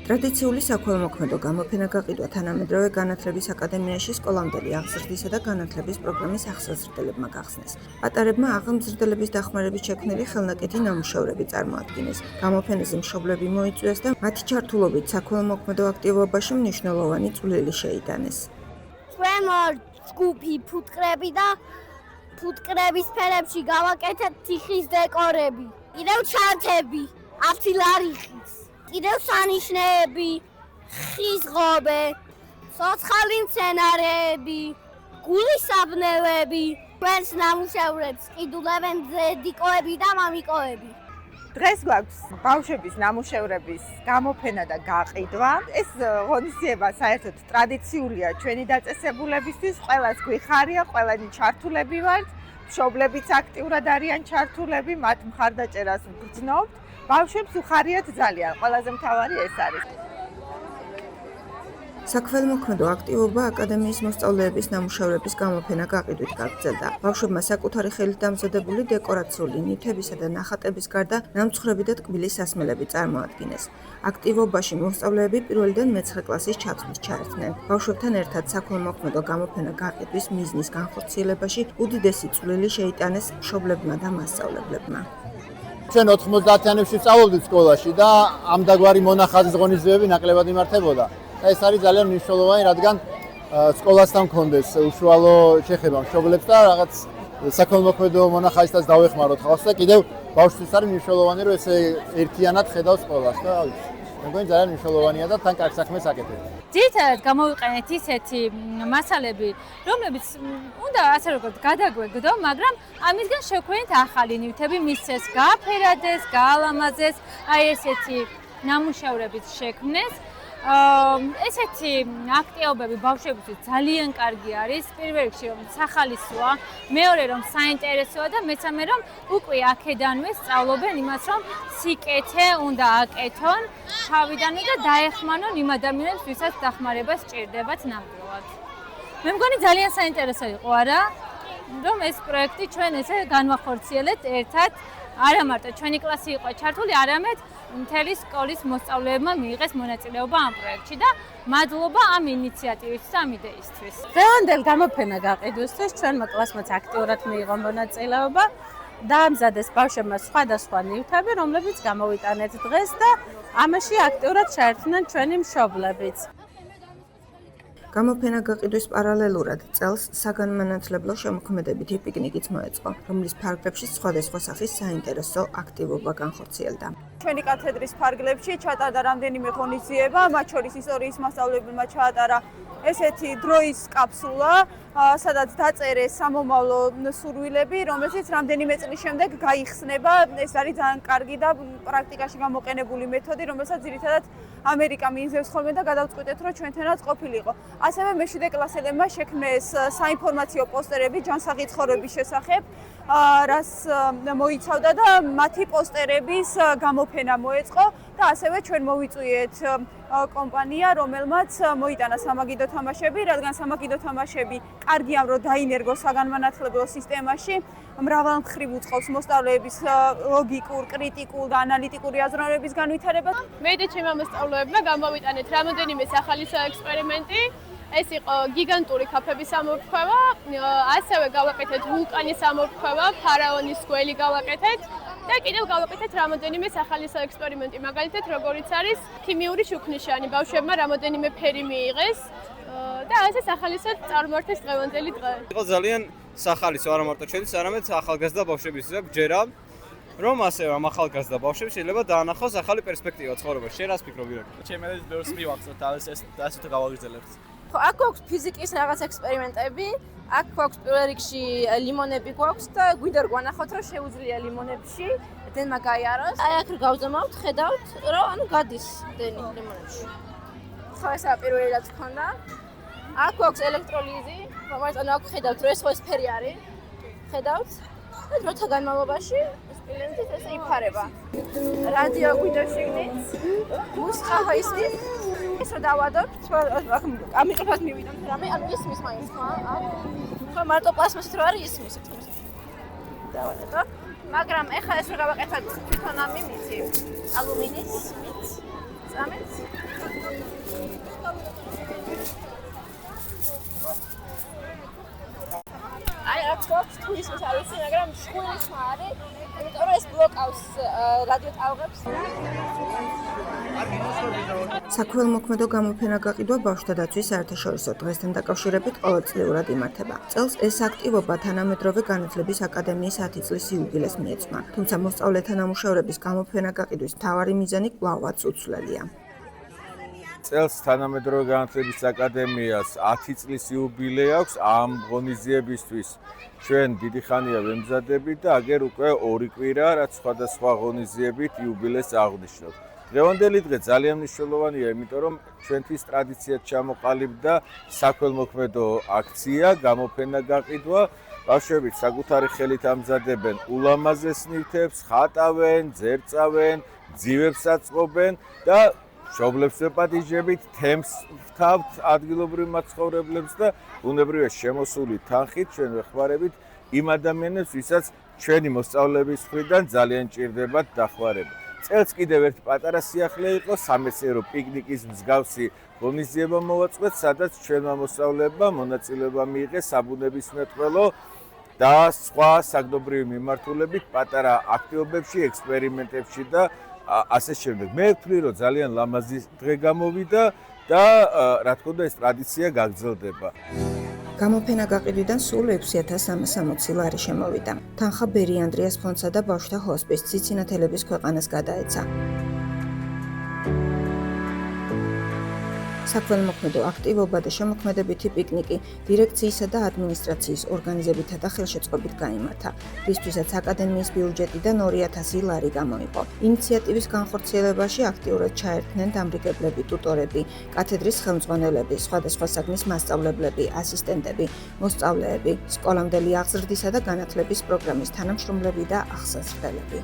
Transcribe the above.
ტრადიციული საქველმოქმედო გამოფენა გაყიდვა თანამედროვე განათლების აკადემიაში სკოლამდელი აღზრდისა და განათლების პროგრამის ახსაზრდელებმა გახსნეს. პატარებმა აღამზრდელების დახმარებით შექმნილი ხელნაკეთი ნამუშევრები წარმოადგინეს. გამოფენაზე მშობლები მოიწვიეს და მათი ჩართულობით საქველმოქმედო აქტივობაში მნიშვნელოვანი წვლილი შეიტანეს. Ჩვენ ჯგუფი ფუტკრები და ფუტკრების ფერებში გავაკეთეთ თიხის დეკორები. კიდევ ჩანთები, აფილარიხის. კიდევ სანიშნეები, ხის ღობე, ცოცხალი მცენარეები, გულისაბნევები, ჩვენს ნამუშევრებს ყიდულებენ დედიკოები და მამიკოები. დღეს გვაქვს ბავშვების ნამუშევრების გამოფენა და გაყიდვა. ეს ღონისძიება საერთოდ ტრადიციულია ჩვენი დაწესებულებისთვის. ყველას გვიხარია, ყველანი ჩართულები ვართ. მშობლებიც აქტიურად არიან ჩართულები, მათ მხარდაჭერას ვგრძნობთ. ბავშვებს უხარიათ ძალიან, ყველაზე მთავარი ეს არის. საქველმოქმედო აქტივობა აკადემიის მოსწავლეების ნამუშევრების გამოფენა გაყიდვით გაგრძელდა. ბავშვებმა საკუთარი ხელით დამზადებული დეკორაციული ნივთებისა და ნახატების გარდა ნამცხრები და ტკბილი სასმელები წარმოადგინეს. აქტივობაში მოსწავლეები პირველიდან მე-9 კლასის ჩათვლით ჩაერთნენ. ბავშვებთან ერთად საქველმოქმედო გამოფენა გაყიდვის მიზნის განხორციელებაში უდიდესი წვლილი შეიტანეს მშობლებმა და მასწავლებლებმა. ჩვენ 90-იანებში ვსწავლობდით სკოლაში და ამ დაგვარი მონახაზის ღონისძიებები ნაკლებად იმართებოდა. ეს არის ძალიან მნიშვნელოვანი, რადგან სკოლასთან მქონდეს უშუალო შეხება მშობლებს და რაღაც საქველმოქმედო მონახაზისას დავეხმაროთ ხალხს და კიდევ ბავშვთვის არის მნიშვნელოვანი, რომ ესე ერთიანად ხედავს სკოლას და მეგონი ძალიან მნიშვნელოვანია და თან კარგ საქმეს აკეთებს. ძირითადად გამოვიყენეთ ისეთი მასალები, რომლებიც უნდა ასე როგორც გადაგვეგდო, მაგრამ ამისგან შევქმნით ახალი ნივთები, მისცეს გააფერადეს, გაალამაზეს, აი ესეთი ნამუშევრებით შექმნეს. ესეთი აქტივობები ბავშვებისთვის ძალიან კარგი არის. პირველ რიგში რომ სახალისოა, მეორე რომ საინტერესოა და მესამე რომ უკვე აქედანვე სწავლობენ იმას, რომ სიკეთე უნდა აკეთონ თავიდანვე და დაეხმანონ იმ ადამიანებს, ვისაც დახმარება სჭირდებათ ნამდვილად. მე მგონი ძალიან საინტერესო იყო არა, რომ ეს პროექტი ჩვენ ესე განვახორციელეთ ერთად. არა მარტო ჩვენი კლასი იყო ჩართული, არამედ მთელი სკოლის მოსწავლეებმა მიიღეს მონაწილეობა ამ პროექტში და მადლობა ამ ინიციატივისთვის და ამ იდეისთვის. დღევანდელ გამოფენა გაყიდვისთვის ჩვენმა კლასმაც აქტიურად მიიღო მონაწილეობა. დაამზადეს ბავშვებმა სხვადასხვა ნივთები, რომლებიც გამოვიტანეთ დღეს და ამაში აქტიურად ჩაერთნენ ჩვენი მშობლებიც. გამოფენა გაყიდვის პარალელურად წელს საგანმანათლებლო შემოქმედებითი პიკნიკიც მოეწყო, რომლის ფარგლებში სხვადასხვა სახის საინტერესო აქტივობა განხორციელდა. ჩვენი კათედრის ფარგლებში ჩატარდა რამდენიმე ღონისძიება, მათ შორის ისტორიის მასწავლებელმა ჩაატარა ესეთი დროის კაფსულა, სადაც დაწერეს სამომავლო სურვილები, რომელშიც რამდენიმე წლის შემდეგ გაიხსნება. ეს არის ძალიან კარგი და პრაქტიკაში გამოყენებული მეთოდი, რომელსაც ძირითადად ამერიკა მიიღებს ხოლმე და გადავწყვიტეთ, რომ ჩვენთანაც ყოფილიყო. ასევე მე-7 კლასელებმა შექმნეს საინფორმაციო პოსტერები ჯანსაღი ცხოვრების შესახებ, რას მოიცავდა და მათი პოსტერების გამოფენა მოეწყო და ასევე ჩვენ მოვიწვიეთ კომპანია, რომელმაც მოიტანა სამაგიდო თამაშები, რადგან სამაგიდო თამაშები კარგია, რომ დაინერგოს საგანმანათლებლო სისტემაში, მრავალმხრივ უწყობს მოსწავლეების ლოგიკურ, კრიტიკულ და ანალიტიკური აზროვნების განვითარებას. მე და ჩემმა მოსწავლეებმა გამოვიტანეთ რამოდენიმე სახალისო ექსპერიმენტი. ეს იყო გიგანტური ქაფების ამოფრქვევა, ასევე გავაკეთეთ ვულკანის ამოფრქვევა, ფარაონის გველი გავაკეთეთ და კიდევ გავაკეთეთ რამოდენიმე სახალისო ექსპერიმენტი, მაგალითად როგორიც არის ქიმიური შუქნიშანი, ბავშვებმა რამოდენიმე ფერი მიიღეს და ასე სახალისოდ წარმართეს დღევანდელი დღე. იყო ძალიან სახალისო არა მარტო ჩვენთვის, არამედ ახალგაზრდა ბავშვებისთვის გჯერა, რომ ასე ამ ახალგაზრდა ბავშვებს შეიძლება დაანახოს ახალი პერსპექტივა ცხოვრებაში. შენ რას ფიქრობ ირაკი? ჩემს ბევრს მივახსოვთ, ასე თუ გავაგრძელებთ. აქ გვაქვს ფიზიკის რაღაც ექსპერიმენტები, აქ გვაქვს პირველ რიგში ლიმონები გვაქვს და გვინდა რომ გვანახოთ, რომ შეუძლია ლიმონებში დენა გაიაროს. აი აქ გავზომავთ, ხედავთ, რომ ანუ გადის დენი ლიმონებში. ხო ესაა პირველი რაც გქონდა. აქ გვაქვს ელექტროლიზი, რომელიც ანუ აქ ხედავთ, რომ ეს ხო სფერი არის. ხედავთ? და დროთა განმავლობაში სპილენძი ესე იფარება. რადიო გვინდა შეგნით. მუსიკა ისმის. ეს რა დავადოთ? ამ მიკროფონს მივიდეთ რამე, ანუ ისმის მაინც, ხო, მარტო პლასმასით რო არის ისმის. დავადოთ. მაგრამ ეხლა ეს რა გავაკეთოთ თვითონ ამ მიცი. ალუმინის, მიც, წამით. მოკავს რადიო ტალღებს. საქველმოქმედო გამოფენა გაყიდვა ბავშვთა დაცვის საერთაშორისო დღესთან დაკავშირებით ყოველწლიურად იმართება. წელს ეს აქტივობა თანამედროვე განათლების აკადემიის 10 წლის იუბილეს მიეძღვნა. თუმცა მოსწავლეთა ნამუშევრების გამოფენა გაყიდვის მთავარი მიზანი კვლავაც უცვლელია. წელს თანამედროვე განათლების აკადემიას 10 წლის იუბილე აქვს ამ ღონისძიებისთვის. ჩვენ დიდი ხანია ვემზადებით და აგერ უკვე 2 კვირა, რაც სხვადასხვა ღონისძიებით იუბილეს აღნიშნავთ. დღევანდელი დღე ძალიან მნიშვნელოვანია, იმიტომ რომ ჩვენთვის ტრადიციად ჩამოყალიბდა საქველმოქმედო აქცია, გამოფენა გაყიდვა. ბავშვები საკუთარი ხელით ამზადებენ ულამაზეს ნივთებს, ხატავენ, ძერწავენ, ძივებს აწყობენ და მშობლებს ვეპატიჟებით, თემს ვთავთ ადგილობრივ მაცხოვრებლებს და ბუნებრივია შემოსული თანხით ჩვენ ვეხმარებით იმ ადამიანებს, ვისაც ჩვენი მოსწავლეების მხრიდან ძალიან ჭირდებათ დახმარება. წელს კიდევ ერთი პატარა სიახლე იყო, სამეცნიერო პიკნიკის მსგავსი ღონისძიება მოვაწყდეთ, სადაც ჩვენმა მოსწავლეებმა მონაწილეობა მიიღეს საბუნებისმეტყველო და სხვა საგნობრივი მიმართულებით პატარა აქტივობებში, ექსპერიმენტებში და ასე შემდეგ. მე ვფლი, რომ ძალიან ლამაზი დღე გამოვიდა და რა თქმა უნდა ეს ტრადიცია გაგრძელდება. გამოფენა გაყიდვიდან სულ 6360 ლარი შემოვიდა. თანხა ბერი ანდრიას ფონდსა და ბავშვთა ჰოსპისს ციცინათელების ქვეყანას გადაეცა. საქველმოქმედო აქტივობა და შემოქმედებითი პიკნიკი დირექციისა და ადმინისტრაციის ორგანიზებითა და ხელშეწყობით გაიმართა, რისთვისაც აკადემიის ბიუჯეტიდან 2000 ლარი გამოიყო. ინიციატივის განხორციელებაში აქტიურად ჩაერთნენ დამრიგებლები, ტუტორები, კათედრის ხელმძღვანელები, სხვადასხვა საგნის მასწავლებლები, ასისტენტები, მოსწავლეები, სკოლამდელი აღზრდისა და განათლების პროგრამის თანამშრომლები და ახსასრდელები.